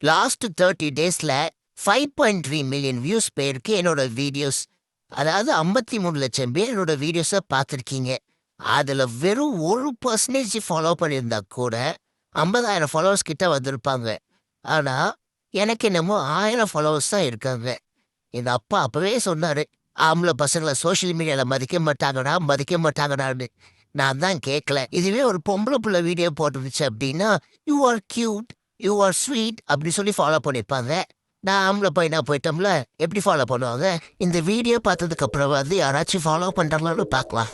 Last 30 டேஸில் 5.3 million views போயிருக்கு என்னோட வீடியோஸ். அதாவது 53 லட்சம் பேர் என்னோட வீடியோஸை பார்த்துருக்கீங்க. அதில் வெறும் 1% ஃபாலோ பண்ணியிருந்தா கூட 50,000 ஃபாலோவர்ஸ் கிட்ட வந்திருப்பாங்க. ஆனால் எனக்கு என்னமோ 1000 ஃபாலோவர்ஸ் தான் இருக்காங்க. எங்கள் அப்பா அப்போவே சொன்னார், ஆம்பளை பசங்களை சோஷியல் மீடியாவில் மதிக்க மாட்டாங்கடான்னு. நான் தான் கேட்கல. இதுவே ஒரு பொம்பளை புள்ள வீடியோ போட்டுருந்துச்சு அப்படின்னா, you are cute, you are sweet அப்படி சொல்லி ஃபாலோ பண்ணியிருப்பாங்க. நான் ஆம்பளை பையனா போயிட்டோம்ல, எப்படி ஃபாலோ பண்ணுவாங்க? இந்த வீடியோ பார்த்ததுக்கு அப்புறம் யாராச்சும் ஃபாலோ பண்ணுறாங்களான்னு பார்க்கலாம்.